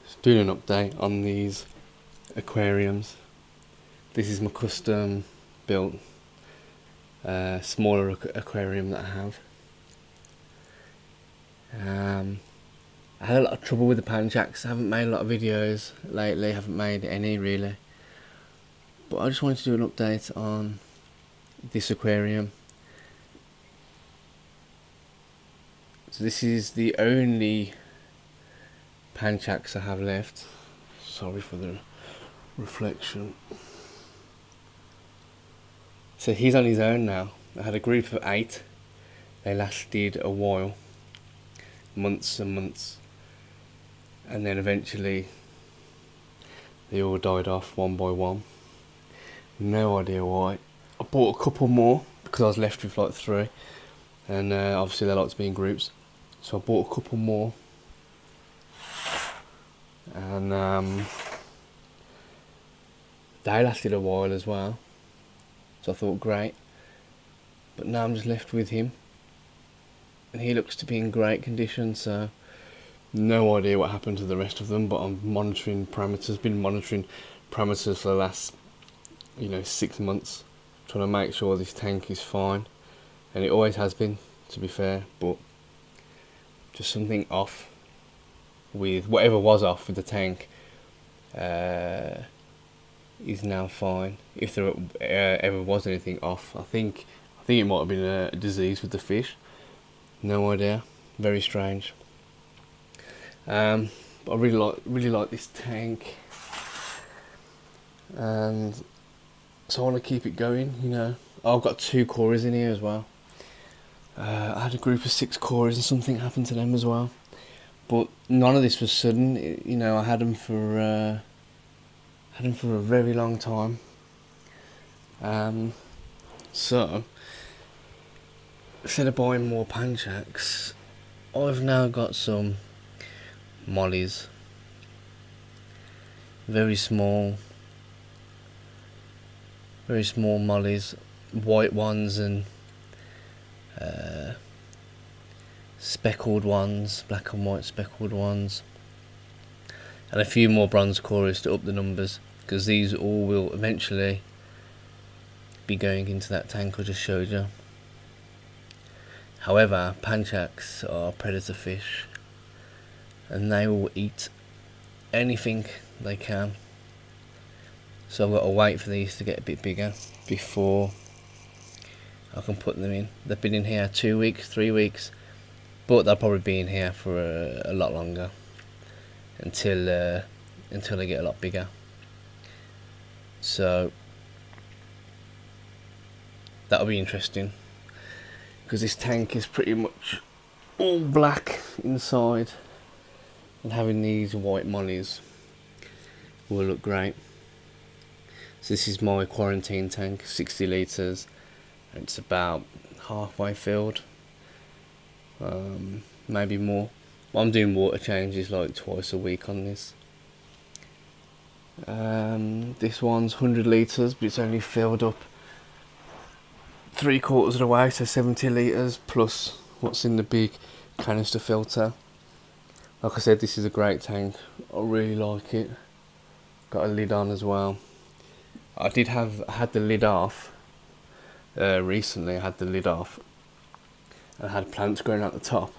Just doing an update on these aquariums. This is my custom built smaller aquarium that I have. I had a lot of trouble with the Panchax. I haven't made a lot of videos lately, haven't made any really. But I just wanted to do an update on this aquarium. So this is the only Panchax I have left. Sorry for the reflection. So he's on his own now. I had a group of 8. They lasted a while, months and months, and then eventually they all died off one by one. No idea why. I bought a couple more because I was left with like 3, and obviously they like to be in groups, so I bought a couple more, and they lasted a while as well, so I thought great. But now I'm just left with him, and he looks to be in great condition, so no idea what happened to the rest of them, but I'm monitoring parameters, been monitoring parameters for the last 6 months, trying to make sure this tank is fine, and it always has been, to be fair, but just something off with whatever was off with the tank is now fine. If there ever was anything off, I think it might have been a disease with the fish. No idea. Very strange. But I really like this tank, and so I want to keep it going. I've got 2 cories in here as well. I had a group of 6 cories, and something happened to them as well. But none of this was sudden. I had them for a very long time. So instead of buying more Panchax, I've now got some Mollies. Very small Mollies, white ones and speckled ones, black and white speckled ones, and a few more bronze cories to up the numbers, because these all will eventually be going into that tank I just showed you. However, Panchax are predator fish, and they will eat anything they can. So I've got to wait for these to get a bit bigger before I can put them in. They've been in here 2 weeks, 3 weeks, but they'll probably be in here for a lot longer until they get a lot bigger. So that'll be interesting, because this tank is pretty much all black inside, and having these white mollies will look great. So this is my quarantine tank, 60 litres, and it's about halfway filled, maybe more. I'm doing water changes like twice a week on this. This one's 100 litres, but it's only filled up 3/4 of the way, so 70 litres plus what's in the big canister filter. Like I said, this is a great tank. I really like it. Got a lid on as well. I had the lid off recently. I had the lid off and I had plants growing out the top,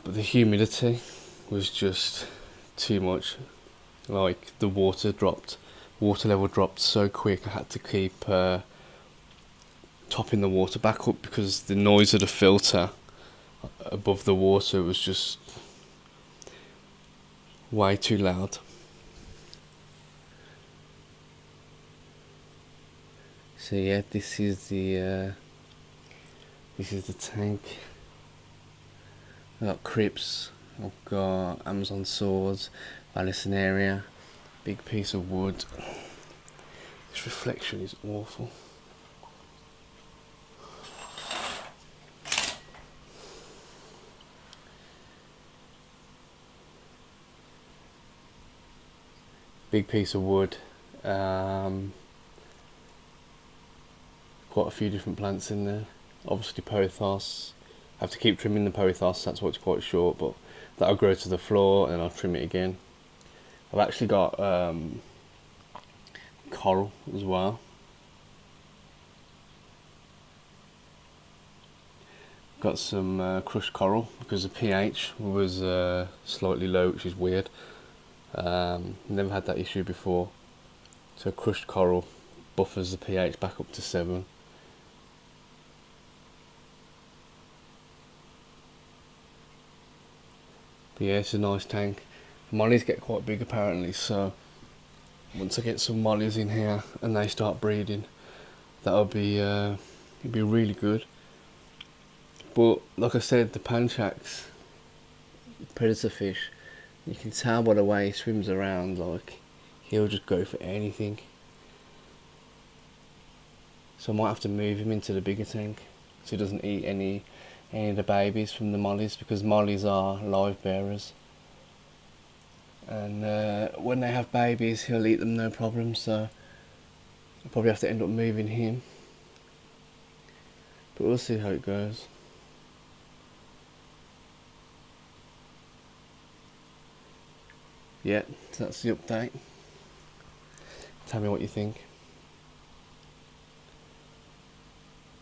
but the humidity was just too much. Like the water level dropped so quick. I had to keep topping the water back up, because the noise of the filter above the water was just way too loud. So yeah, this is the tank. I've got crypts, I've got Amazon swords, Area, big piece of wood. This reflection is awful. Big piece of wood. Quite a few different plants in there. Obviously pothos. I have to keep trimming the pothos, that's why it's quite short, but that'll grow to the floor and I'll trim it again. I've actually got coral as well. Got some crushed coral because the pH was slightly low, which is weird. Never had that issue before. So crushed coral buffers the pH back up to 7. But yeah, it's a nice tank. Mollies get quite big apparently, so once I get some mollies in here and they start breeding, that'll be it'd be really good. But like I said, the Panchax predator fish, you can tell by the way he swims around, like he'll just go for anything. So I might have to move him into the bigger tank so he doesn't eat any of the babies from the mollies, because mollies are live bearers. And when they have babies, he'll eat them no problem, so I'll probably have to end up moving him. But we'll see how it goes. Yeah, so that's the update. Tell me what you think.